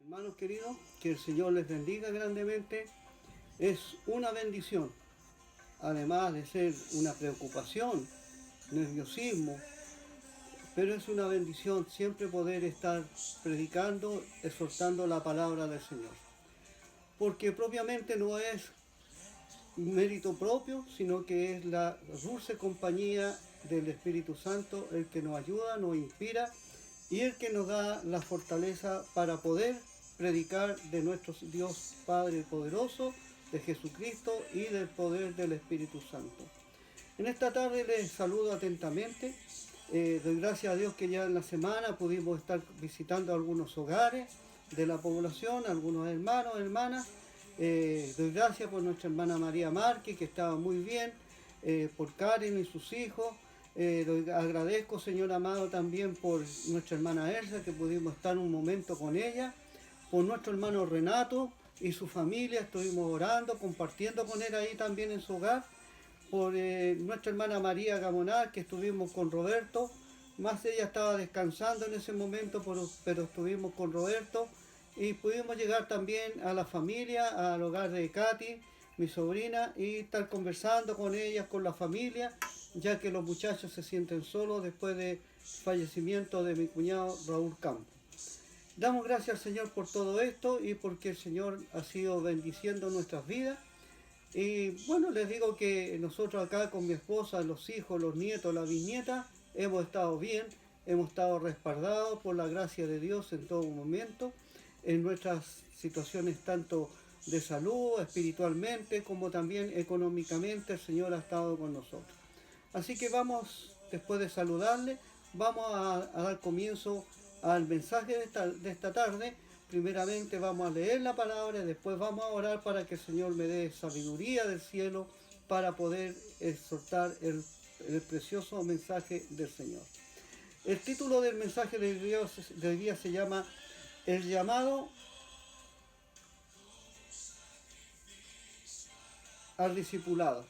Hermanos queridos, que el Señor les bendiga grandemente. Es una bendición, además de ser una preocupación, nerviosismo, pero es una bendición siempre poder estar predicando, exhortando la palabra del Señor. Porque propiamente no es mérito propio, sino que es la dulce compañía del Espíritu Santo el que nos ayuda, nos inspira y el que nos da la fortaleza para poder predicar de nuestro Dios Padre poderoso, de Jesucristo y del poder del Espíritu Santo. En esta tarde les saludo atentamente. Doy gracias a Dios que ya en la semana pudimos estar visitando algunos hogares de la población, algunos hermanos, hermanas. Doy gracias por nuestra hermana María Márquez, que estaba muy bien, por Karen y sus hijos. Agradezco, Señor amado, también por nuestra hermana Elsa, que pudimos estar un momento con ella, por nuestro hermano Renato y su familia, estuvimos orando, compartiendo con él ahí también en su hogar, por nuestra hermana María Gamonal, que estuvimos con Roberto, más ella estaba descansando en ese momento, pero estuvimos con Roberto, y pudimos llegar también a la familia, al hogar de Katy, mi sobrina, y estar conversando con ellas, con la familia, ya que los muchachos se sienten solos después del fallecimiento de mi cuñado Raúl Campos. Damos gracias al Señor por todo esto y porque el Señor ha sido bendiciendo nuestras vidas. Y bueno, les digo que nosotros acá con mi esposa, los hijos, los nietos, la bisnieta, hemos estado bien, hemos estado respaldados por la gracia de Dios en todo momento, en nuestras situaciones tanto de salud, espiritualmente, como también económicamente, el Señor ha estado con nosotros. Así que vamos, después de saludarle, vamos a dar comienzo al mensaje de esta tarde. Primeramente vamos a leer la palabra y después vamos a orar para que el Señor me dé sabiduría del cielo para poder exhortar el precioso mensaje del Señor. El título del mensaje de hoy día se llama El llamado al discipulado.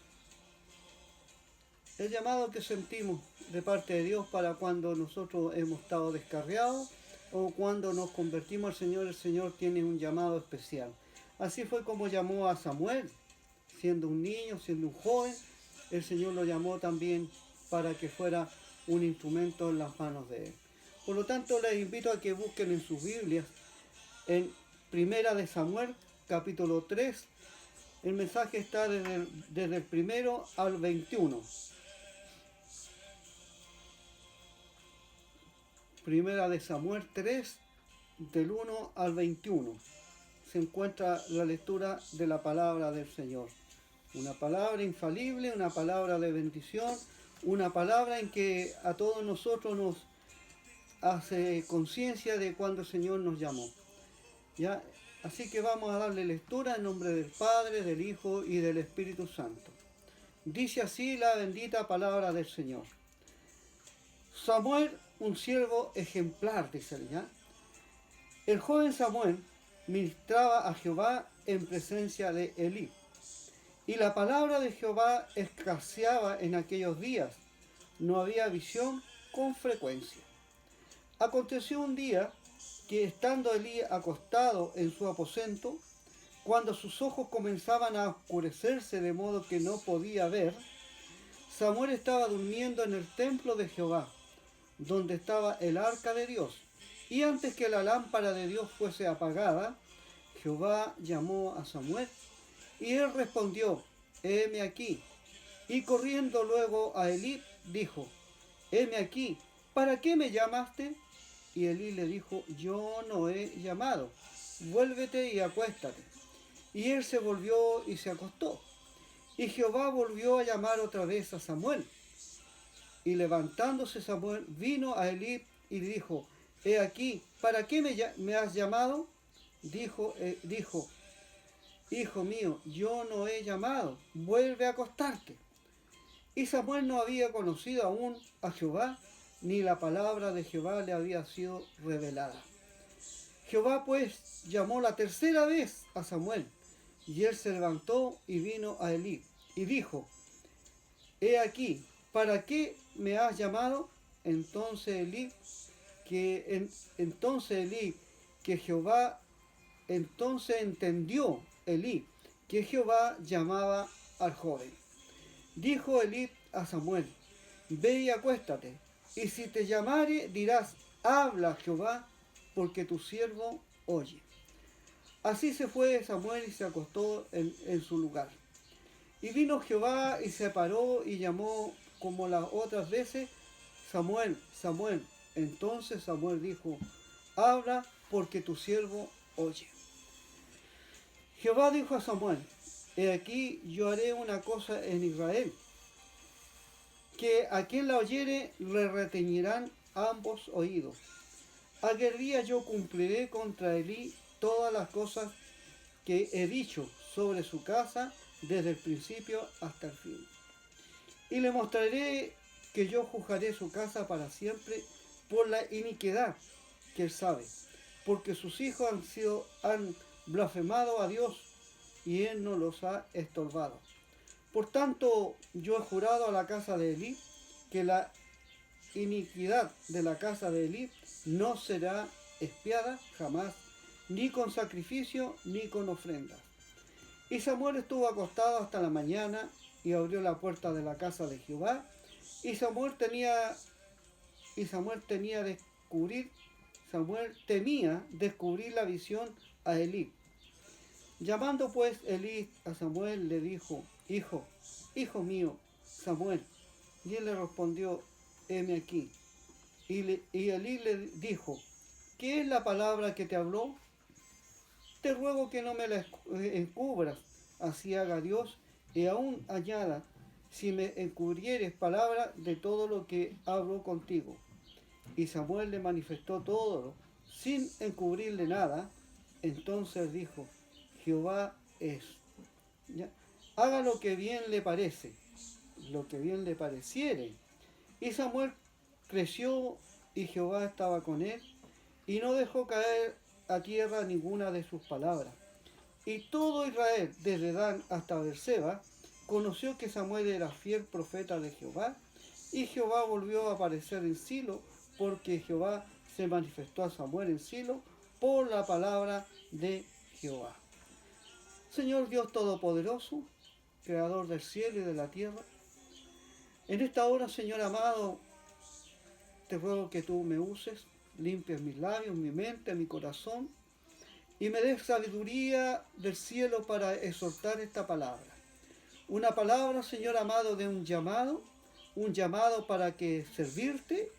El llamado que sentimos de parte de Dios para cuando nosotros hemos estado descarriados o cuando nos convertimos al Señor, el Señor tiene un llamado especial. Así fue como llamó a Samuel, siendo un niño, siendo un joven, el Señor lo llamó también para que fuera un instrumento en las manos de él. Por lo tanto, les invito a que busquen en sus Biblias, en Primera de Samuel, capítulo 3, el mensaje está desde el 1 al 21. Primera de Samuel 3, del 1 al 21. Se encuentra la lectura de la palabra del Señor. Una palabra infalible, una palabra de bendición, una palabra en que a todos nosotros nos hace conciencia de cuando el Señor nos llamó. ¿Ya? Así que vamos a darle lectura en nombre del Padre, del Hijo y del Espíritu Santo. Dice así la bendita palabra del Señor. Samuel, un siervo ejemplar, dice ¿ya? El joven Samuel ministraba a Jehová en presencia de Elí. Y la palabra de Jehová escaseaba en aquellos días. No había visión con frecuencia. Aconteció un día que estando Elí acostado en su aposento, cuando sus ojos comenzaban a oscurecerse de modo que no podía ver, Samuel estaba durmiendo en el templo de Jehová, donde estaba el arca de Dios. Y antes que la lámpara de Dios fuese apagada, Jehová llamó a Samuel, y él respondió, heme aquí. Y corriendo luego a Elí, dijo, heme aquí, ¿para qué me llamaste? Y Elí le dijo, yo no he llamado, vuélvete y acuéstate. Y él se volvió y se acostó. Y Jehová volvió a llamar otra vez a Samuel. Y levantándose Samuel, vino a Elí y dijo, he aquí, ¿para qué me has llamado? Dijo, hijo mío, yo no he llamado, vuelve a acostarte. Y Samuel no había conocido aún a Jehová, ni la palabra de Jehová le había sido revelada. Jehová pues llamó la tercera vez a Samuel, y él se levantó y vino a Elí, y dijo, he aquí, ¿para qué me has llamado? Entonces Elí, que Jehová Entonces entendió Elí que Jehová llamaba al joven. Dijo Elí a Samuel: ve y acuéstate, y si te llamare dirás: habla Jehová, porque tu siervo oye. Así se fue Samuel y se acostó en su lugar. Y vino Jehová y se paró y llamó como las otras veces: Samuel, Samuel. Entonces Samuel dijo: habla, porque tu siervo oye. Jehová dijo a Samuel: he aquí yo haré una cosa en Israel, que a quien la oyere le retañirán ambos oídos. Aquel día yo cumpliré contra Elí todas las cosas que he dicho sobre su casa desde el principio hasta el fin. Y le mostraré que yo juzgaré su casa para siempre por la iniquidad que él sabe, porque sus hijos han blasfemado a Dios y él no los ha estorbado. Por tanto, yo he jurado a la casa de Elí que la iniquidad de la casa de Elí no será expiada jamás, ni con sacrificio ni con ofrendas. Y Samuel estuvo acostado hasta la mañana y abrió la puerta de la casa de Jehová, y Samuel temía descubrir la visión a Elí. Llamando pues Elí a Samuel, le dijo: hijo mío, Samuel. Y él le respondió: heme aquí. Y Elí le dijo: ¿qué es la palabra que te habló? Te ruego que no me la encubras, así haga Dios, y aún añada, si me encubrieres palabra de todo lo que hablo contigo. Y Samuel le manifestó todo, sin encubrirle nada. Entonces dijo: Jehová es. ¿Ya? Haga lo que bien le parece, lo que bien le pareciere. Y Samuel creció, y Jehová estaba con él, y no dejó caer a tierra ninguna de sus palabras. Y todo Israel, desde Dan hasta Beerseba, conoció que Samuel era fiel profeta de Jehová, y Jehová volvió a aparecer en Silo, porque Jehová se manifestó a Samuel en Silo por la palabra de Jehová. Señor Dios Todopoderoso, Creador del cielo y de la tierra, en esta hora, Señor amado, te ruego que tú me uses, limpies mis labios, mi mente, mi corazón, y me des sabiduría del cielo para exhortar esta palabra. Una palabra, Señor amado, de un llamado para que servirte,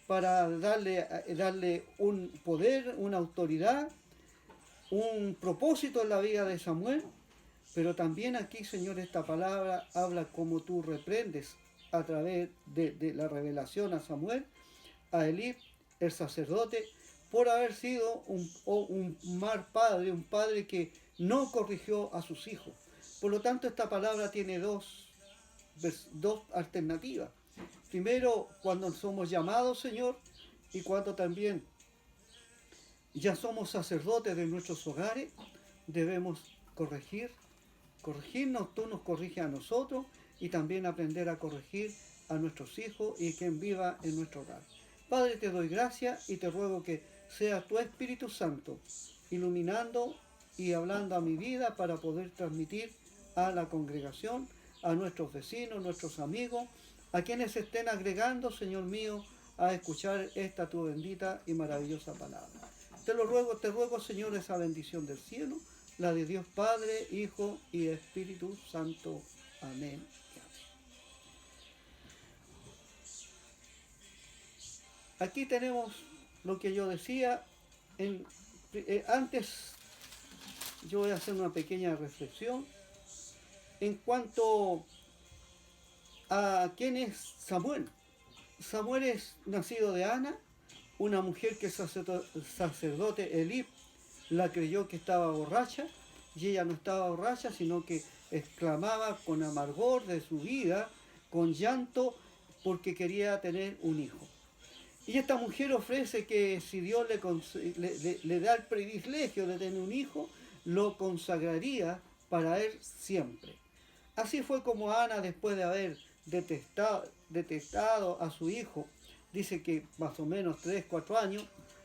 para darle un poder, una autoridad, un propósito en la vida de Samuel. Pero también aquí, Señor, esta palabra habla como tú reprendes a través de la revelación a Samuel, a Elí, el sacerdote, por haber sido un mal padre, un padre que no corrigió a sus hijos. Por lo tanto, esta palabra tiene dos alternativas. Primero, cuando somos llamados, Señor, y cuando también ya somos sacerdotes de nuestros hogares, debemos corregirnos, tú nos corriges a nosotros, y también aprender a corregir a nuestros hijos y quien viva en nuestro hogar. Padre, te doy gracias y te ruego que sea tu Espíritu Santo iluminando y hablando a mi vida para poder transmitir a la congregación, a nuestros vecinos, nuestros amigos, a quienes se estén agregando, Señor mío, a escuchar esta tu bendita y maravillosa palabra. Te ruego, Señor, esa bendición del cielo, la de Dios Padre, Hijo y Espíritu Santo. Amén. Aquí tenemos lo que yo decía. Antes yo voy a hacer una pequeña reflexión en cuanto a quién es Samuel. Samuel es nacido de Ana, una mujer que el sacerdote Elí la creyó que estaba borracha, y ella no estaba borracha, sino que exclamaba con amargor de su vida, con llanto, porque quería tener un hijo. Y esta mujer ofrece que si Dios le da el privilegio de tener un hijo, lo consagraría para él siempre. Así fue como Ana, después de haber detestado a su hijo, dice que más o menos 3, 4 años,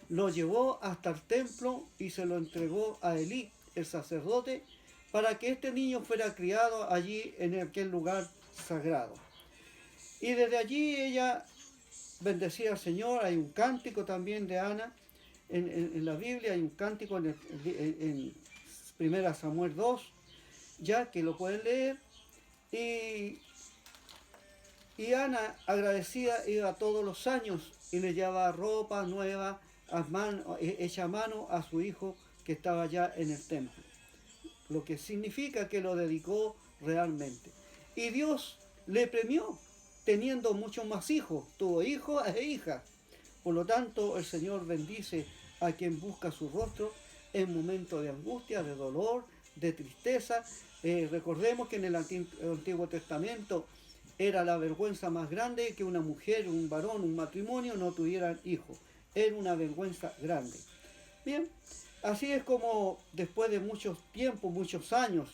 lo llevó hasta el templo y se lo entregó a Elí, el sacerdote, para que este niño fuera criado allí en aquel lugar sagrado. Y desde allí ella bendecía al Señor. Hay un cántico también de Ana en la Biblia, hay un cántico en 1 Samuel 2, ya que lo pueden leer. Y Ana, agradecida, iba todos los años y le llevaba ropa nueva hecha a mano a su hijo que estaba ya en el templo. Lo que significa que lo dedicó realmente. Y Dios le premió teniendo muchos más hijos. Tuvo hijos e hijas. Por lo tanto, el Señor bendice a quien busca su rostro en momentos de angustia, de dolor, de tristeza. Recordemos que en el Antiguo Testamento era la vergüenza más grande que una mujer, un varón, un matrimonio no tuvieran hijos. Era una vergüenza grande. Bien, así es como después de muchos tiempos, muchos años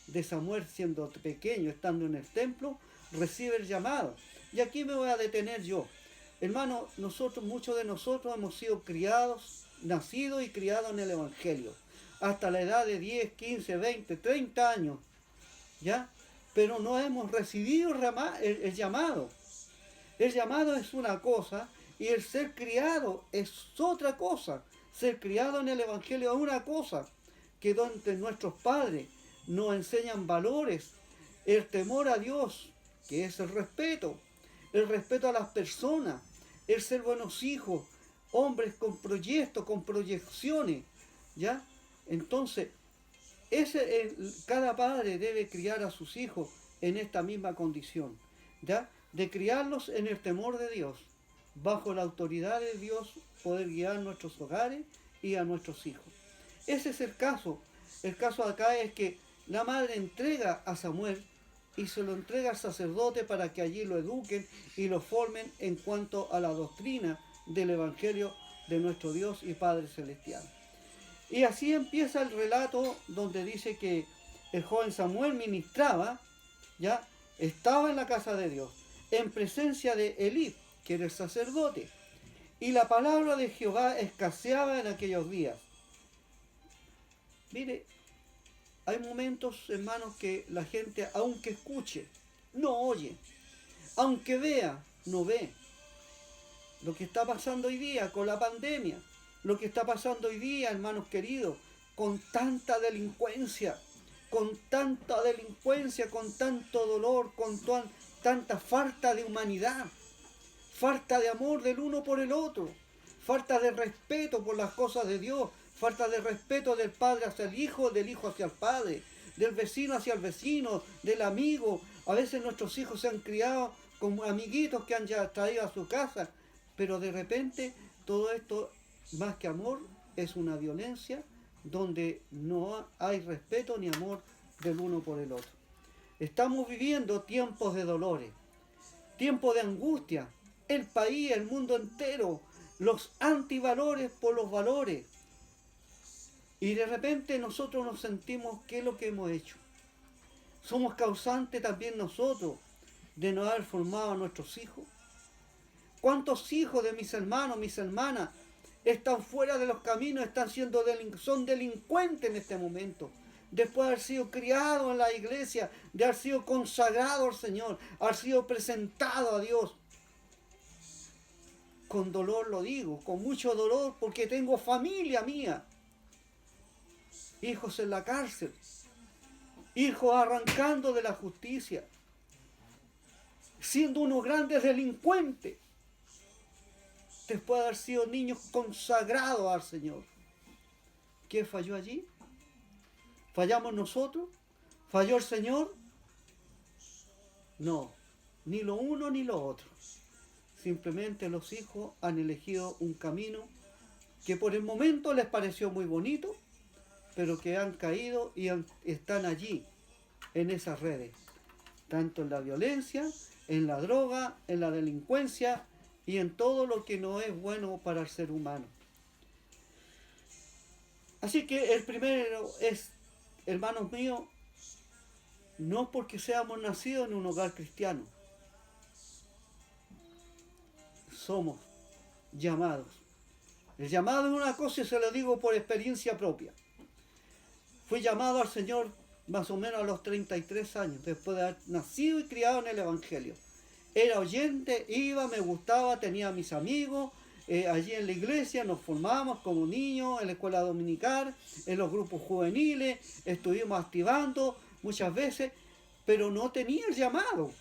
de Samuel siendo pequeño, estando en el templo, recibe el llamado. Y aquí me voy a detener yo. Hermano, muchos de nosotros hemos sido criados, nacidos y criados en el Evangelio, hasta la edad de 10, 15, 20, 30 años, ¿ya? Pero no hemos recibido el llamado. El llamado es una cosa y el ser criado es otra cosa. Ser criado en el Evangelio es una cosa, que donde nuestros padres nos enseñan valores, el temor a Dios, que es el respeto a las personas, el ser buenos hijos, hombres con proyectos, con proyecciones, ¿ya? Entonces, cada padre debe criar a sus hijos en esta misma condición, ¿ya? De criarlos en el temor de Dios, bajo la autoridad de Dios, poder guiar nuestros hogares y a nuestros hijos. Ese es el caso. El caso acá es que la madre entrega a Samuel y se lo entrega al sacerdote para que allí lo eduquen y lo formen en cuanto a la doctrina del Evangelio de nuestro Dios y Padre Celestial. Y así empieza el relato donde dice que el joven Samuel ministraba, ya estaba en la casa de Dios, en presencia de Elí, que era el sacerdote, y la palabra de Jehová escaseaba en aquellos días. Mire, hay momentos, hermanos, que la gente, aunque escuche, no oye, aunque vea, no ve. Lo que está pasando hoy día con la pandemia, lo que está pasando hoy día, hermanos queridos, con tanta delincuencia, con tanto dolor, con tanta falta de humanidad, falta de amor del uno por el otro, falta de respeto por las cosas de Dios, falta de respeto del padre hacia el hijo, del hijo hacia el padre, del vecino hacia el vecino, del amigo. A veces nuestros hijos se han criado como amiguitos que han ya traído a su casa, pero de repente todo esto, más que amor, es una violencia donde no hay respeto ni amor del uno por el otro. Estamos viviendo tiempos de dolores, tiempos de angustia. El país, el mundo entero, los antivalores por los valores. Y de repente nosotros nos sentimos, ¿qué es lo que hemos hecho? Somos causantes también nosotros de no haber formado a nuestros hijos. ¿Cuántos hijos de mis hermanos, mis hermanas, están fuera de los caminos, son delincuentes en este momento? Después de haber sido criados en la iglesia, de haber sido consagrados al Señor, haber sido presentado a Dios. Con dolor lo digo, con mucho dolor, porque tengo familia mía. Hijos en la cárcel, hijos arrancando de la justicia, siendo unos grandes delincuentes, después de haber sido niños consagrados al Señor. ¿Qué falló allí? ¿Fallamos nosotros? ¿Falló el Señor? No, ni lo uno ni lo otro. Simplemente los hijos han elegido un camino que por el momento les pareció muy bonito, pero que han caído y están allí, en esas redes, tanto en la violencia, en la droga, en la delincuencia y en todo lo que no es bueno para el ser humano. Así que el primero es, hermanos míos, no porque seamos nacidos en un hogar cristiano, somos llamados El llamado es una cosa y se lo digo por experiencia propia. Fui llamado al Señor más o menos a los 33 años, después de haber nacido y criado en el Evangelio. Era oyente, iba, me gustaba, tenía mis amigos, allí en la iglesia nos formábamos como niños, en la escuela dominical, en los grupos juveniles, estuvimos activando muchas veces, pero no tenía el llamado.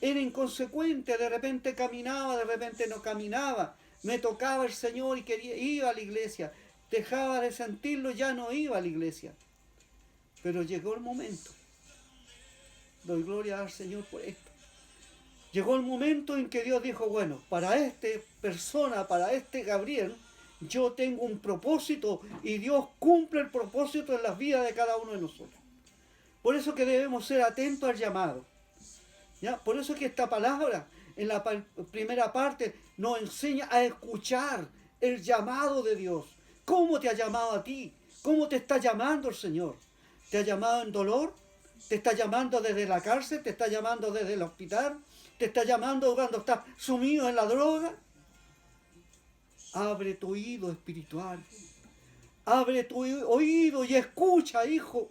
Era inconsecuente, de repente caminaba, de repente no caminaba. Me tocaba el Señor y iba a la iglesia. Dejaba de sentirlo, ya no iba a la iglesia. Pero llegó el momento. Doy gloria al Señor por esto. Llegó el momento en que Dios dijo, bueno, para esta persona, para este Gabriel, yo tengo un propósito y Dios cumple el propósito en las vidas de cada uno de nosotros. Por eso que debemos ser atentos al llamado. ¿Ya? Por eso que esta palabra, en la primera parte, nos enseña a escuchar el llamado de Dios. ¿Cómo te ha llamado a ti? ¿Cómo te está llamando el Señor? ¿Te ha llamado en dolor? ¿Te está llamando desde la cárcel? ¿Te está llamando desde el hospital? ¿Te está llamando cuando estás sumido en la droga? Abre tu oído espiritual. Abre tu oído y escucha, hijo.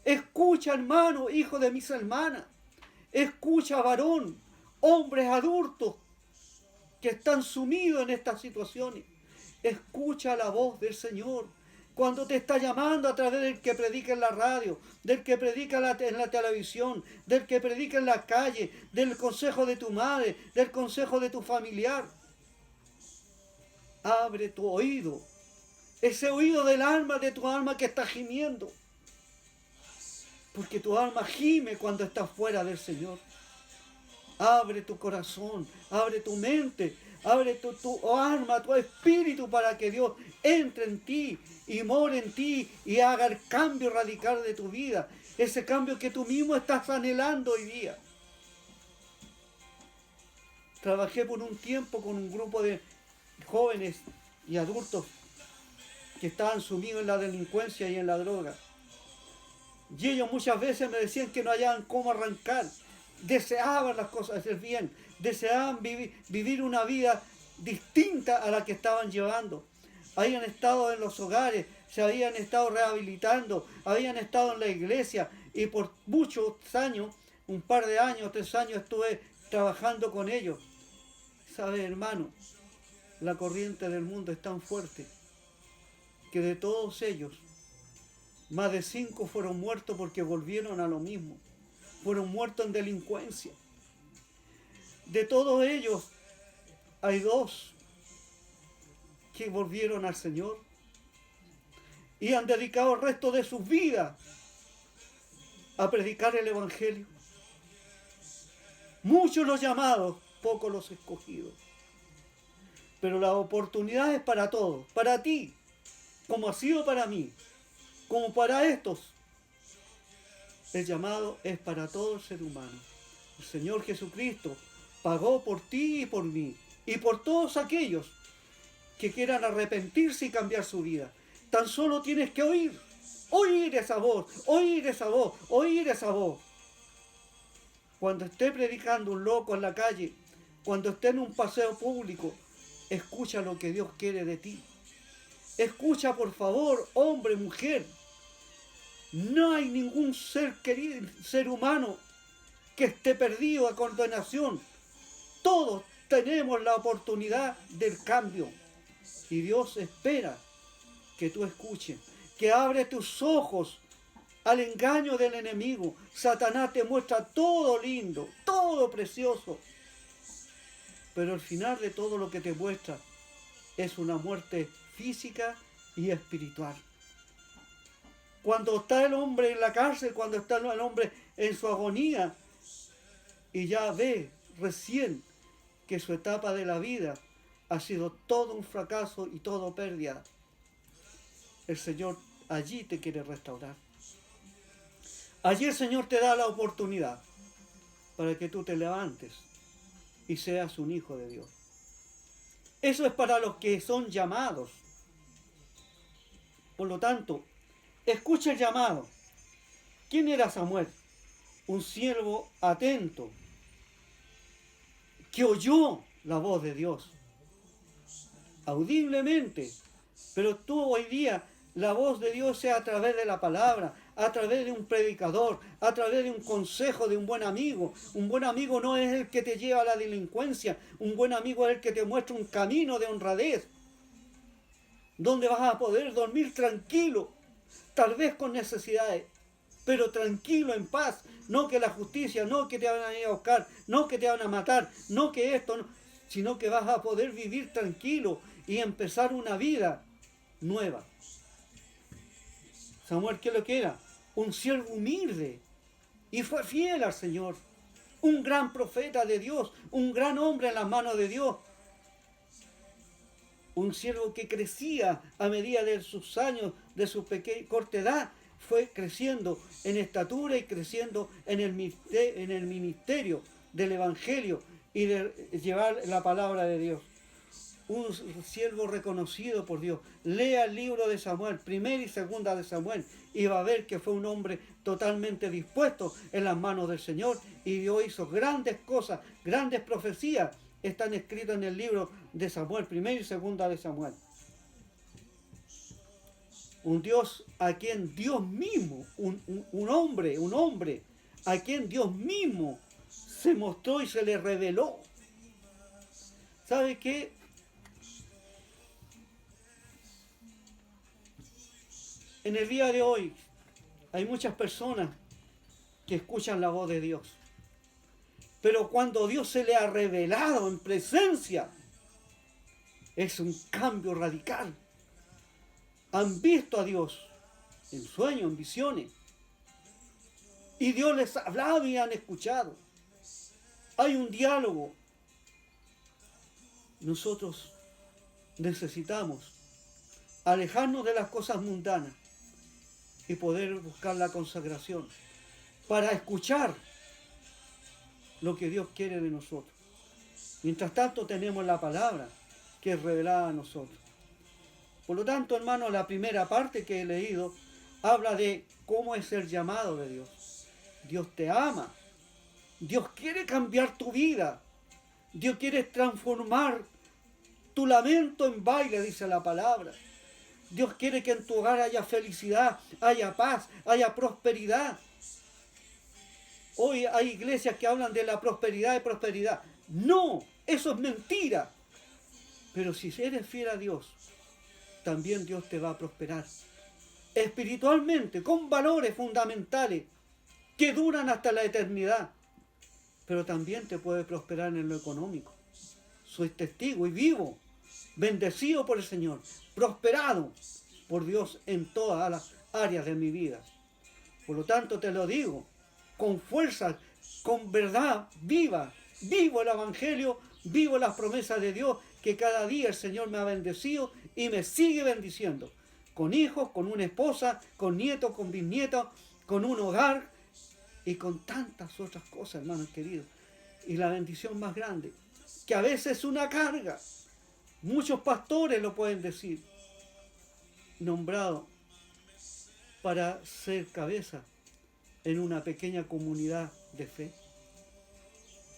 Escucha, hermano, hijo de mis hermanas. Escucha, varón, hombres adultos que están sumidos en estas situaciones. Escucha la voz del Señor cuando te está llamando a través del que predica en la radio, del que predica en la televisión, del que predica en la calle, del consejo de tu madre, del consejo de tu familiar. Abre tu oído, ese oído del alma, de tu alma que está gimiendo. Porque tu alma gime cuando estás fuera del Señor. Abre tu corazón, abre tu mente, abre tu alma, tu espíritu para que Dios entre en ti y more en ti y haga el cambio radical de tu vida. Ese cambio que tú mismo estás anhelando hoy día. Trabajé por un tiempo con un grupo de jóvenes y adultos que estaban sumidos en la delincuencia y en la droga. Y ellos muchas veces me decían que no hallaban cómo arrancar. Deseaban las cosas hacer bien. Deseaban vivir una vida distinta a la que estaban llevando. Habían estado en los hogares, se habían estado rehabilitando, habían estado en la iglesia y por muchos años, un par de años, 3 años estuve trabajando con ellos. ¿Sabes, hermano? La corriente del mundo es tan fuerte que de todos ellos, más de 5 fueron muertos porque volvieron a lo mismo. Fueron muertos en delincuencia. De todos ellos, hay 2 que volvieron al Señor y han dedicado el resto de sus vidas a predicar el Evangelio. Muchos los llamados, pocos los escogidos. Pero la oportunidad es para todos, para ti, como ha sido para mí, como para estos. El llamado es para todo el ser humano. El Señor Jesucristo pagó por ti y por mí, y por todos aquellos que quieran arrepentirse y cambiar su vida. Tan solo tienes que oír esa voz, oír esa voz, oír esa voz. Cuando esté predicando un loco en la calle, cuando esté en un paseo público, escucha lo que Dios quiere de ti. Escucha, por favor, hombre, mujer. No hay ningún ser humano que esté perdido a condenación. Todos tenemos la oportunidad del cambio. Y Dios espera que tú escuches, que abres tus ojos al engaño del enemigo. Satanás te muestra todo lindo, todo precioso. Pero al final de todo lo que te muestra es una muerte física y espiritual. Cuando está el hombre en la cárcel, cuando está el hombre en su agonía y ya ve recién que su etapa de la vida ha sido todo un fracaso y todo pérdida, el Señor allí te quiere restaurar. Allí el Señor te da la oportunidad para que tú te levantes y seas un hijo de Dios. Eso es para los que son llamados. Por lo tanto, escucha el llamado. ¿Quién era Samuel? Un siervo atento que oyó la voz de Dios. audiblemente. Pero tú hoy día, la voz de Dios sea a través de la palabra, a través de un predicador, a través de un consejo de un buen amigo. Un buen amigo no es el que te lleva a la delincuencia, un buen amigo es el que te muestra un camino de honradez, donde vas a poder dormir tranquilo, tal vez con necesidades, pero tranquilo, en paz. No que la justicia, no que te van a ir a buscar, no que te van a matar, no que esto, no, sino que vas a poder vivir tranquilo y empezar una vida nueva. Samuel, ¿qué es lo que era? Un siervo humilde, y fue fiel al Señor, un gran profeta de Dios, un gran hombre en las manos de Dios, un siervo que crecía a medida de sus años, de su corta edad, fue creciendo en estatura y creciendo en el ministerio del Evangelio y de llevar la palabra de Dios. Un siervo reconocido por Dios. Lea el libro de Samuel, primera y segunda de Samuel, y va a ver que fue un hombre totalmente dispuesto en las manos del Señor, y Dios hizo grandes cosas, grandes profecías, están escritas en el libro de Samuel, primera y segunda de Samuel. Un Dios a quien Dios mismo, un hombre, a quien Dios mismo se mostró y se le reveló. ¿Sabe qué? En el día de hoy hay muchas personas que escuchan la voz de Dios. Pero cuando Dios se le ha revelado en presencia, es un cambio radical. Han visto a Dios en sueños, en visiones. Y Dios les ha hablado y han escuchado. Hay un diálogo. Nosotros necesitamos alejarnos de las cosas mundanas y poder buscar la consagración para escuchar lo que Dios quiere de nosotros. Mientras tanto tenemos la palabra que es revelada a nosotros. Por lo tanto, hermano, la primera parte que he leído habla de cómo es el llamado de Dios. Dios te ama. Dios quiere cambiar tu vida. Dios quiere transformar tu lamento en baile, dice la palabra. Dios quiere que en tu hogar haya felicidad, haya paz, haya prosperidad. Hoy hay iglesias que hablan de la prosperidad y prosperidad. No, eso es mentira. Pero si eres fiel a Dios, también Dios te va a prosperar. Espiritualmente, con valores fundamentales que duran hasta la eternidad. Pero también te puede prosperar en lo económico. Soy testigo y vivo, bendecido por el Señor, prosperado por Dios en todas las áreas de mi vida. Por lo tanto te lo digo, con fuerza, con verdad, vivo el Evangelio, vivo las promesas de Dios, que cada día el Señor me ha bendecido y me sigue bendiciendo. Con hijos, con una esposa, con nietos, con bisnietos, con un hogar y con tantas otras cosas, hermanos queridos. Y la bendición más grande, que a veces es una carga. Muchos pastores lo pueden decir. Nombrado para ser cabeza en una pequeña comunidad de fe.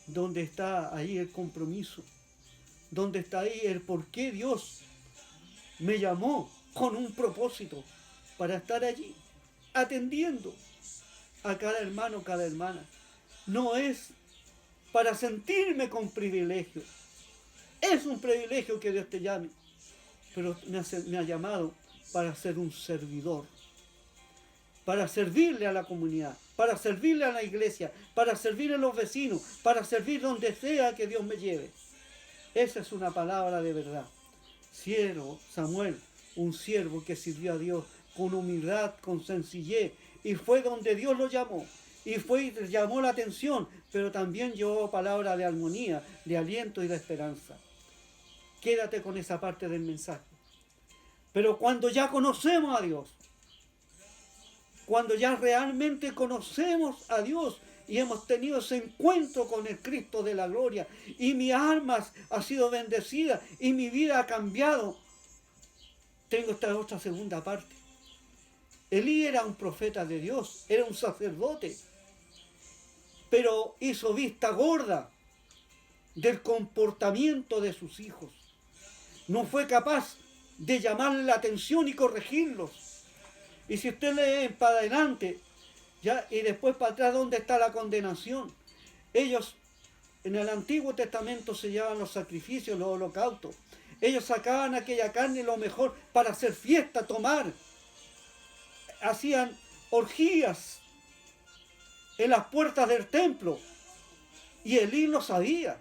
Donde está ahí el compromiso. Donde está ahí el por qué Dios me llamó con un propósito para estar allí, atendiendo a cada hermano, cada hermana. No es para sentirme con privilegio. Es un privilegio que Dios te llame, pero me ha llamado para ser un servidor, para servirle a la comunidad, para servirle a la iglesia, para servir a los vecinos, para servir donde sea que Dios me lleve. Esa es una palabra de verdad. Siervo, Samuel, un siervo que sirvió a Dios con humildad, con sencillez, y fue donde Dios lo llamó, y llamó la atención, pero también llevó palabra de armonía, de aliento y de esperanza. Quédate con esa parte del mensaje. Pero cuando ya conocemos a Dios, cuando ya realmente conocemos a Dios y hemos tenido ese encuentro con el Cristo de la gloria, y mi alma ha sido bendecida y mi vida ha cambiado, tengo esta otra segunda parte. Elí era un profeta de Dios, era un sacerdote, pero hizo vista gorda del comportamiento de sus hijos. no fue capaz de llamarle la atención y corregirlos. Y si usted lee para adelante, ya, y después para atrás, ¿dónde está la condenación? Ellos en el Antiguo Testamento se llevaban los sacrificios, los holocaustos. Ellos sacaban aquella carne lo mejor para hacer fiesta, tomar. Hacían orgías en las puertas del templo. Y Elí lo sabía.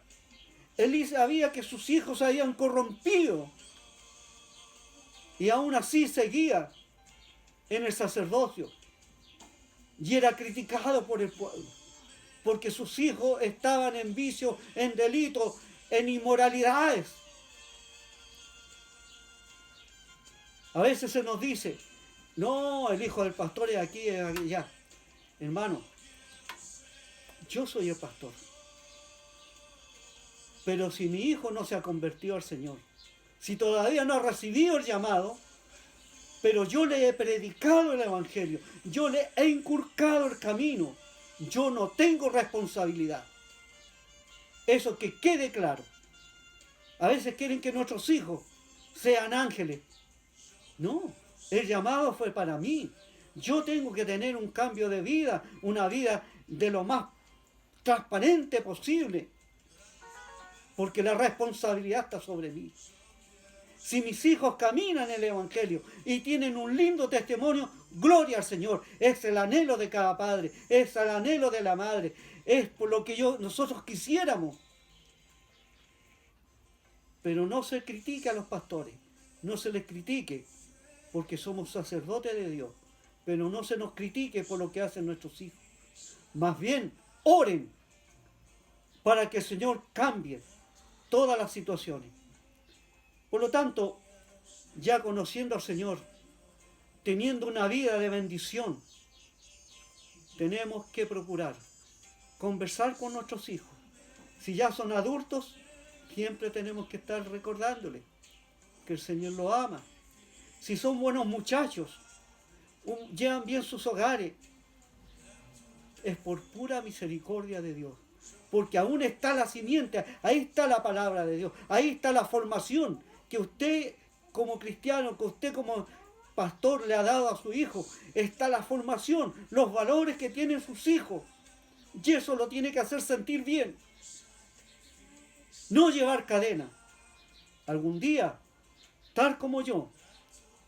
Elí sabía que sus hijos se habían corrompido. Y aún así seguía en el sacerdocio. Y era criticado por el pueblo. Porque sus hijos estaban en vicio, en delitos, en inmoralidades. A veces se nos dice, no, el hijo del pastor es aquí, es allá. Hermano, yo soy el pastor. Pero si mi hijo no se ha convertido al Señor, si todavía no ha recibido el llamado, pero yo le he predicado el Evangelio, yo le he inculcado el camino, yo no tengo responsabilidad. Eso que quede claro. A veces quieren que nuestros hijos sean ángeles. No, el llamado fue para mí. Yo tengo que tener un cambio de vida, una vida de lo más transparente posible, porque la responsabilidad está sobre mí. Si mis hijos caminan en el Evangelio y tienen un lindo testimonio, gloria al Señor. Es el anhelo de cada padre, es el anhelo de la madre, es por lo que nosotros quisiéramos. Pero no se critique a los pastores, no se les critique, porque somos sacerdotes de Dios, pero no se nos critique por lo que hacen nuestros hijos. Más bien, oren para que el Señor cambie todas las situaciones. Por lo tanto, ya conociendo al Señor, teniendo una vida de bendición, tenemos que procurar conversar con nuestros hijos. Si ya son adultos, siempre tenemos que estar recordándoles que el Señor los ama. Si son buenos muchachos, llevan bien sus hogares, es por pura misericordia de Dios. Porque aún está la simiente, ahí está la palabra de Dios, ahí está la formación que usted como cristiano, que usted como pastor le ha dado a su hijo. Está la formación, los valores que tienen sus hijos. Y eso lo tiene que hacer sentir bien. No llevar cadena. Algún día, tal como yo,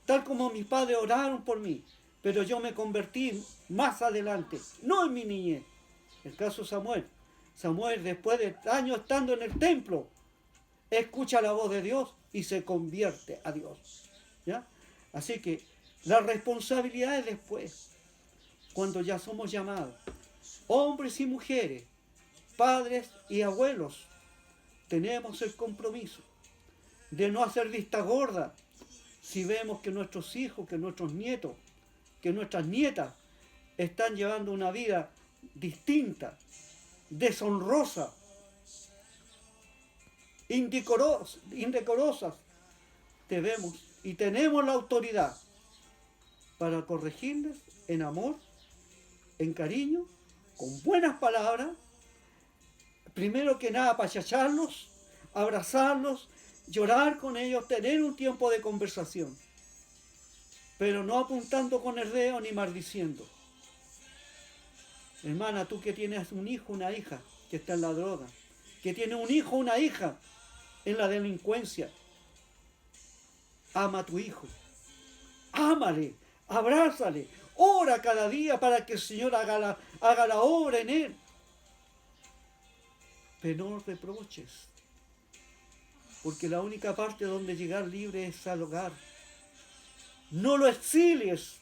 tal como mis padres oraron por mí, pero yo me convertí más adelante, no en mi niñez. El caso de Samuel. Samuel, después de años estando en el templo, escucha la voz de Dios y se convierte a Dios. ¿Ya? Así que la responsabilidad es después, cuando ya somos llamados, hombres y mujeres, padres y abuelos, tenemos el compromiso de no hacer vista gorda si vemos que nuestros hijos, que nuestros nietos, que nuestras nietas están llevando una vida distinta, deshonrosa, indecorosas. Debemos y tenemos la autoridad para corregirles en amor, en cariño, con buenas palabras, primero que nada apachacharlos, abrazarlos, llorar con ellos, tener un tiempo de conversación, pero no apuntando con el dedo ni maldiciendo. Hermana, tú que tienes un hijo, una hija que está en la droga, que tiene un hijo, una hija en la delincuencia, ama a tu hijo, ámale, abrázale, ora cada día para que el Señor haga la obra en él. Pero no reproches, porque la única parte donde llegar libre es al hogar. No lo exilies,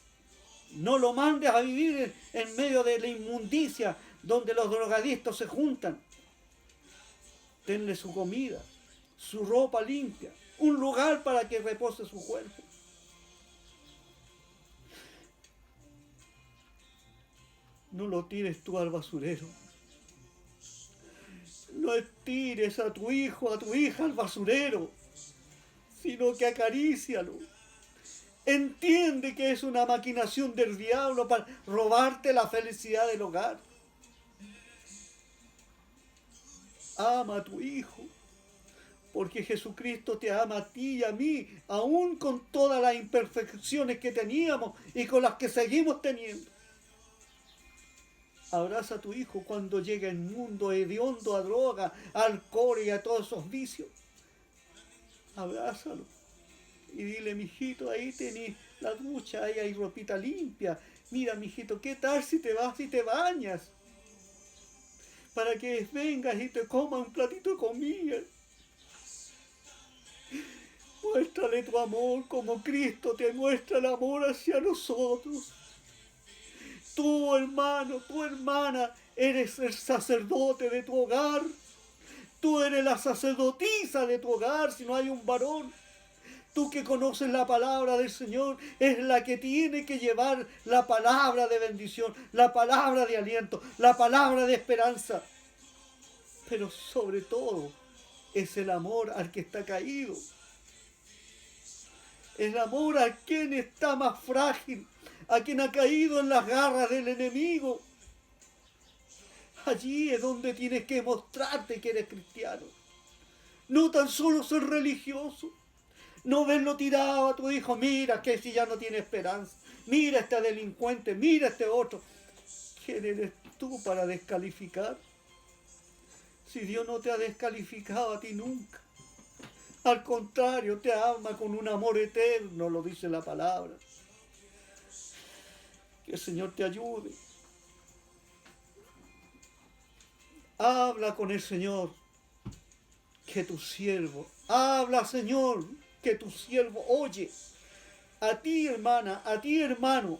no lo mandes a vivir en medio de la inmundicia donde los drogadictos se juntan. Tenle su comida, su ropa limpia, un lugar para que repose su cuerpo. No lo tires tú al basurero. No tires a tu hijo, a tu hija al basurero, sino que acarícialo. Entiende que es una maquinación del diablo para robarte la felicidad del hogar. Ama a tu hijo, Porque Jesucristo te ama a ti y a mí, aún con todas las imperfecciones que teníamos y con las que seguimos teniendo. Abraza a tu hijo cuando llegue al mundo hediondo a droga, a alcohol y a todos esos vicios. Abrázalo y dile, mijito, ahí tenés la ducha, ahí hay ropita limpia. Mira, mijito, ¿qué tal si te vas y te bañas? Para que vengas y te comas un platito de comida. Muéstrale tu amor como Cristo te muestra el amor hacia nosotros. Tú, hermano, tu hermana, eres el sacerdote de tu hogar. Tú eres la sacerdotisa de tu hogar si no hay un varón. Tú que conoces la palabra del Señor, es la que tiene que llevar la palabra de bendición, la palabra de aliento, la palabra de esperanza. Pero sobre todo, es el amor al que está caído. El amor a quien está más frágil, a quien ha caído en las garras del enemigo. Allí es donde tienes que mostrarte que eres cristiano. No tan solo ser religioso. No verlo tirado a tu hijo, mira que si ya no tiene esperanza. Mira este delincuente, mira este otro. ¿Quién eres tú para descalificar? Si Dios no te ha descalificado a ti nunca. Al contrario, te ama con un amor eterno, lo dice la palabra. Que el Señor te ayude. Habla con el Señor, que tu siervo. Habla, Señor, que tu siervo oye. A ti, hermana, a ti, hermano,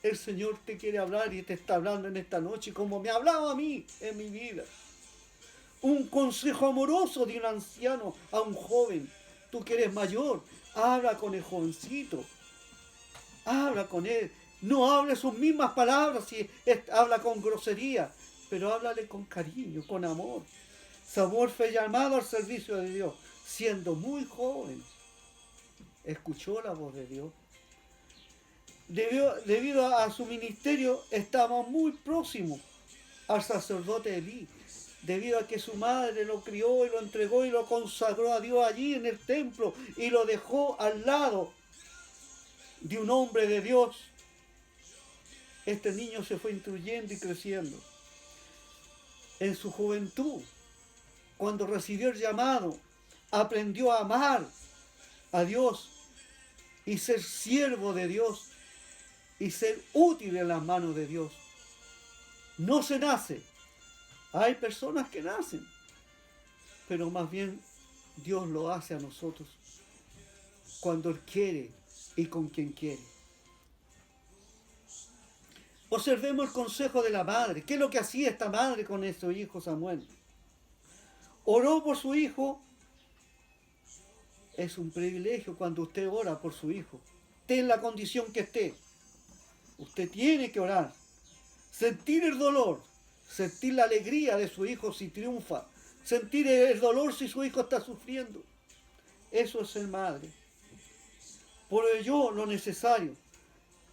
el Señor te quiere hablar y te está hablando en esta noche como me ha hablado a mí en mi vida. Un consejo amoroso de un anciano a un joven. Tú que eres mayor, habla con el jovencito. Habla con él. No hable sus mismas palabras si habla con grosería, pero háblale con cariño, con amor. Samuel fue llamado al servicio de Dios, siendo muy joven. Escuchó la voz de Dios. Debido a su ministerio, estaba muy próximo al sacerdote Elí. Debido a que su madre lo crió y lo entregó y lo consagró a Dios allí en el templo y lo dejó al lado de un hombre de Dios. Este niño se fue instruyendo y creciendo. En su juventud, cuando recibió el llamado, aprendió a amar a Dios y ser siervo de Dios y ser útil en las manos de Dios. No se nace. Hay personas que nacen, pero más bien Dios lo hace a nosotros cuando Él quiere y con quien quiere. Observemos el consejo de la madre. ¿Qué es lo que hacía esta madre con su hijo Samuel? Oró por su hijo. Es un privilegio cuando usted ora por su hijo. Esté en la condición que esté. Usted tiene que orar. Sentir el dolor. Sentir la alegría de su hijo si triunfa. Sentir el dolor si su hijo está sufriendo. Eso es ser madre. Proveyó lo necesario.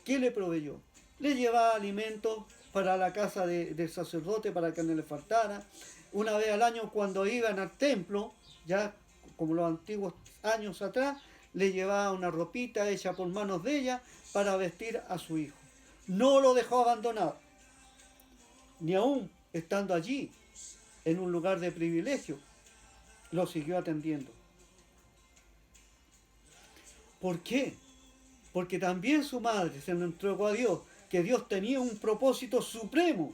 ¿Qué le proveyó? Le llevaba alimentos para la casa del sacerdote para que no le faltara. Una vez al año cuando iban al templo, ya como los antiguos años atrás, le llevaba una ropita hecha por manos de ella para vestir a su hijo. No lo dejó abandonado, ni aún estando allí, en un lugar de privilegio, lo siguió atendiendo. ¿Por qué? Porque también su madre se lo entregó a Dios, que Dios tenía un propósito supremo,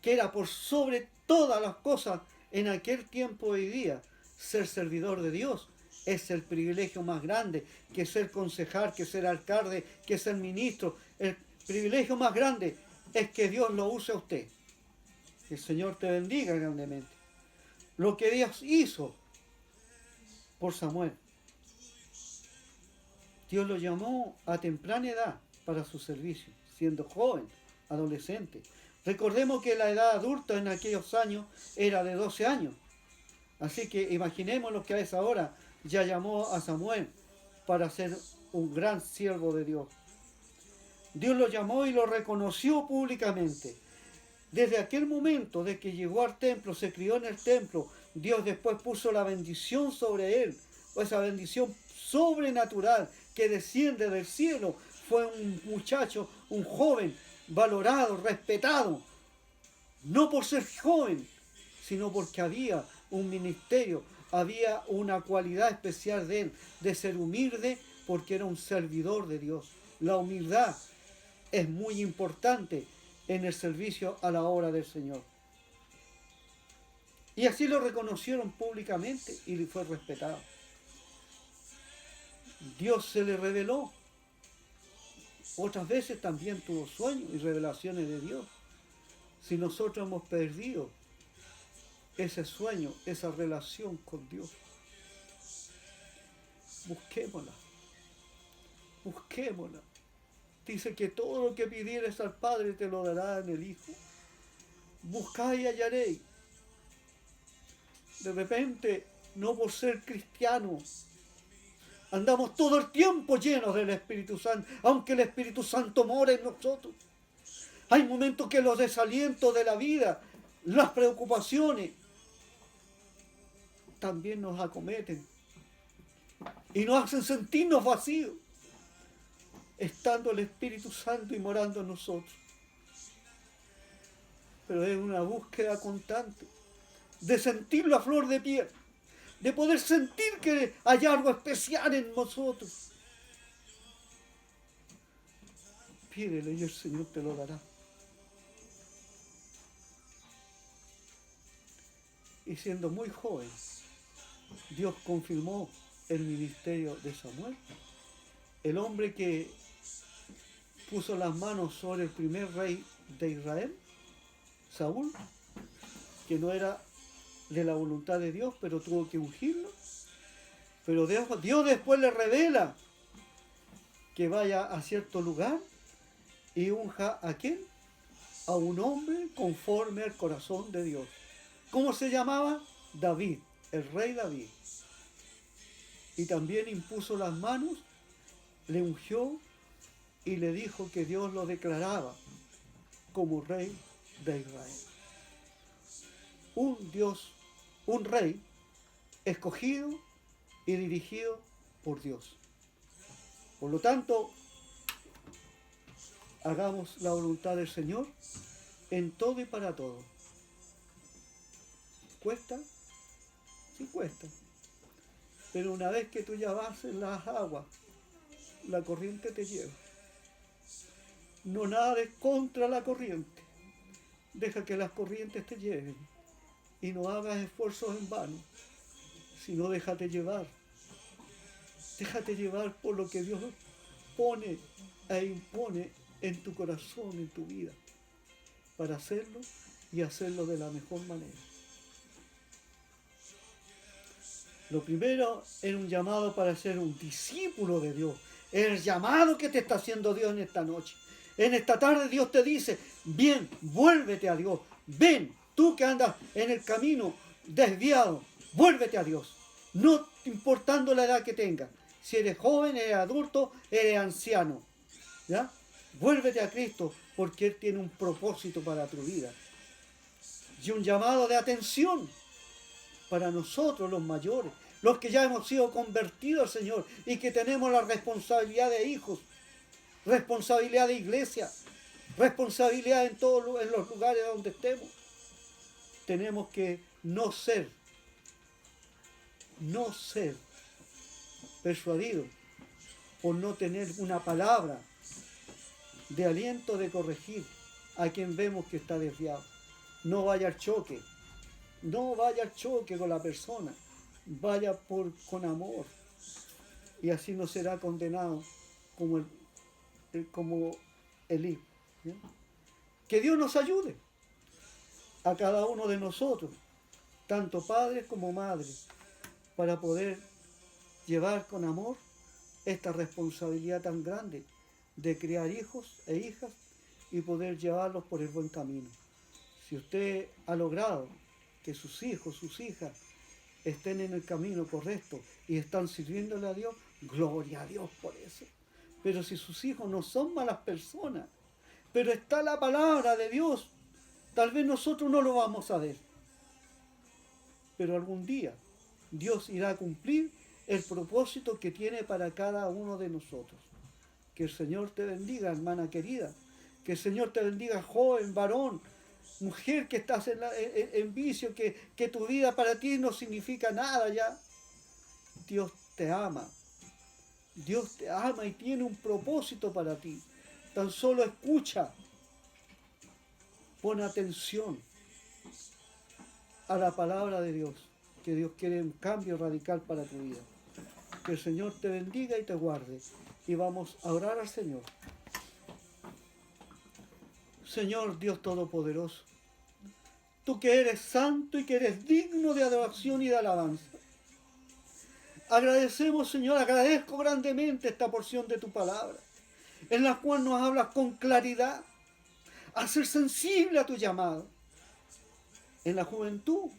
que era por sobre todas las cosas en aquel tiempo hoy día, ser servidor de Dios. Es el privilegio más grande que ser concejal, que ser alcalde, que ser ministro. El privilegio más grande es que Dios lo use a usted. Que el Señor te bendiga grandemente. Lo que Dios hizo por Samuel. Dios lo llamó a temprana edad para su servicio, siendo joven, adolescente. Recordemos que la edad adulta en aquellos años era de 12 años. Así que imaginemos lo que a esa hora ya llamó a Samuel para ser un gran siervo de Dios. Dios lo llamó y lo reconoció públicamente. Desde aquel momento de que llegó al templo, se crió en el templo, Dios después puso la bendición sobre él, o esa bendición sobrenatural que desciende del cielo. Fue un muchacho, un joven, valorado, respetado, no por ser joven, sino porque había un ministerio, había una cualidad especial de él, de ser humilde, porque era un servidor de Dios. La humildad es muy importante en el servicio a la obra del Señor. Y así lo reconocieron públicamente y le fue respetado. Dios se le reveló. Otras veces también tuvo sueños y revelaciones de Dios. Si nosotros hemos perdido ese sueño, esa relación con Dios, busquémosla. Busquémosla. Dice que todo lo que pidieres al Padre te lo dará en el Hijo. Buscad y hallaréis. De repente, no por ser cristianos, andamos todo el tiempo llenos del Espíritu Santo, aunque el Espíritu Santo mora en nosotros. Hay momentos que los desalientos de la vida, las preocupaciones, también nos acometen y nos hacen sentirnos vacíos, estando el Espíritu Santo y morando en nosotros. Pero es una búsqueda constante de sentirlo a flor de piel, de poder sentir que hay algo especial en nosotros. Pídele y el Señor te lo dará. Y siendo muy joven, Dios confirmó el ministerio de Samuel, el hombre que puso las manos sobre el primer rey de Israel, Saúl, que no era de la voluntad de Dios, pero tuvo que ungirlo. Pero Dios después le revela que vaya a cierto lugar y unja ¿a quién? A un hombre conforme al corazón de Dios. ¿Cómo se llamaba? David, el rey David. Y también impuso las manos, le ungió y le dijo que Dios lo declaraba como rey de Israel. Un Dios, un rey escogido y dirigido por Dios. Por lo tanto, hagamos la voluntad del Señor en todo y para todo. ¿Cuesta? Sí cuesta. Pero una vez que tú ya vas en las aguas, la corriente te lleva. No nades contra la corriente. Deja que las corrientes te lleven. Y no hagas esfuerzos en vano, sino déjate llevar. Déjate llevar por lo que Dios pone e impone en tu corazón, en tu vida, para hacerlo y hacerlo de la mejor manera. Lo primero es un llamado para ser un discípulo de Dios. Es el llamado que te está haciendo Dios en esta noche. En esta tarde Dios te dice, bien, vuélvete a Dios. Ven, tú que andas en el camino desviado, vuélvete a Dios. No importando la edad que tengas. Si eres joven, eres adulto, eres anciano. ¿Ya? Vuélvete a Cristo porque Él tiene un propósito para tu vida. Y un llamado de atención para nosotros los mayores, los que ya hemos sido convertidos al Señor y que tenemos la responsabilidad de hijos, responsabilidad de iglesia, responsabilidad en los lugares donde estemos. Tenemos que no ser persuadidos por no tener una palabra de aliento de corregir a quien vemos que está desviado. No vaya al choque. No vaya al choque con la persona, vaya con amor, y así no será condenado como Elí. ¿Ya? Que Dios nos ayude a cada uno de nosotros, tanto padres como madres, para poder llevar con amor esta responsabilidad tan grande de criar hijos e hijas y poder llevarlos por el buen camino. Si usted ha logrado que sus hijos, sus hijas estén en el camino correcto y están sirviéndole a Dios, gloria a Dios por eso. Pero si sus hijos no son malas personas, pero está la palabra de Dios, tal vez nosotros no lo vamos a ver. pero algún día Dios irá a cumplir el propósito que tiene para cada uno de nosotros. Que el Señor te bendiga, hermana querida. Que el Señor te bendiga, joven, varón, mujer que estás en vicio, que tu vida para ti no significa nada ya. Dios te ama. Dios te ama y tiene un propósito para ti. Tan solo escucha. Pon atención a la palabra de Dios. Que Dios quiere un cambio radical para tu vida. Que el Señor te bendiga y te guarde. Y vamos a orar al Señor. Señor Dios Todopoderoso, tú que eres santo y que eres digno de adoración y de alabanza. Agradecemos, Señor, agradezco grandemente esta porción de tu palabra, en la cual nos hablas con claridad, a ser sensible a tu llamado. En la juventud,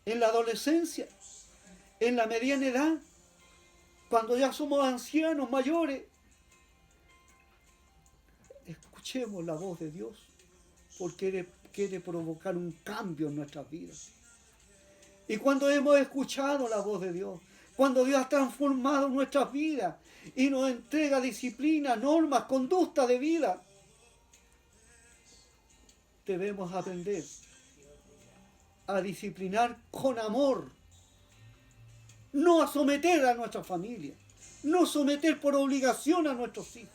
en la adolescencia, en la mediana edad, cuando ya somos ancianos, mayores, escuchemos la voz de Dios, porque quiere provocar un cambio en nuestras vidas. Y cuando hemos escuchado la voz de Dios, cuando Dios ha transformado nuestras vidas y nos entrega disciplina, normas, conducta de vida, debemos aprender a disciplinar con amor, no a someter a nuestra familia, no someter por obligación a nuestros hijos.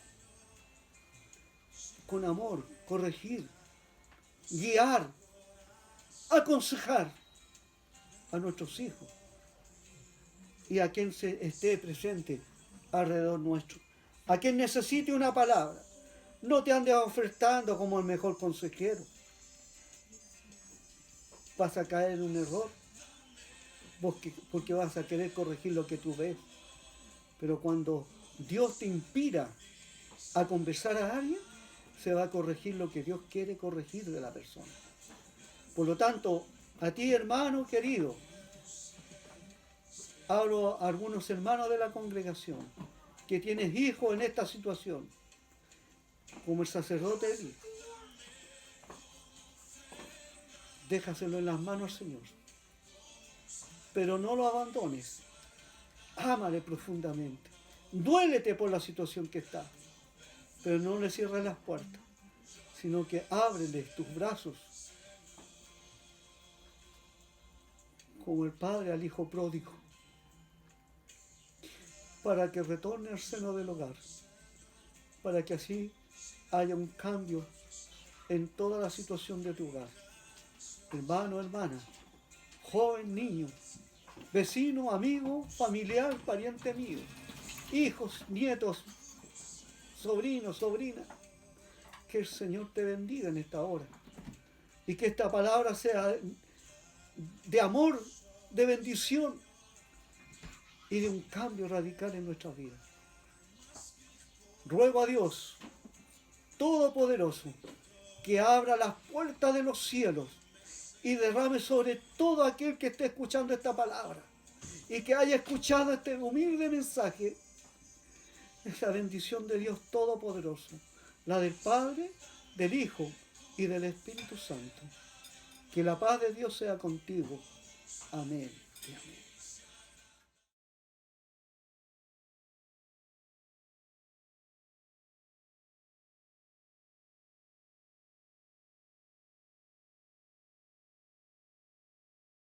Con amor, corregir, guiar, aconsejar a nuestros hijos y a quien se esté presente alrededor nuestro, a quien necesite una palabra. No te andes ofertando como el mejor consejero. Vas a caer en un error porque vas a querer corregir lo que tú ves. Pero cuando Dios te inspira a conversar a alguien, se va a corregir lo que Dios quiere corregir de la persona. Por lo tanto, a ti, hermano querido, hablo a algunos hermanos de la congregación, que tienes hijos en esta situación, como el sacerdote Elí. Déjaselo en las manos al Señor. Pero no lo abandones. Ámale profundamente. Duélete por la situación que está. Pero no le cierres las puertas, sino que ábreles tus brazos, como el padre al hijo pródigo, para que retorne al seno del hogar, para que así haya un cambio en toda la situación de tu hogar. Hermano, hermana, joven, niño, vecino, amigo, familiar, pariente mío, hijos, nietos, sobrinos, sobrinas, que el Señor te bendiga en esta hora y que esta palabra sea de amor, de bendición y de un cambio radical en nuestras vidas. Ruego a Dios Todopoderoso que abra las puertas de los cielos y derrame sobre todo aquel que esté escuchando esta palabra y que haya escuchado este humilde mensaje, esa bendición de Dios Todopoderoso, la del Padre, del Hijo y del Espíritu Santo. Que la paz de Dios sea contigo. Amén y amén.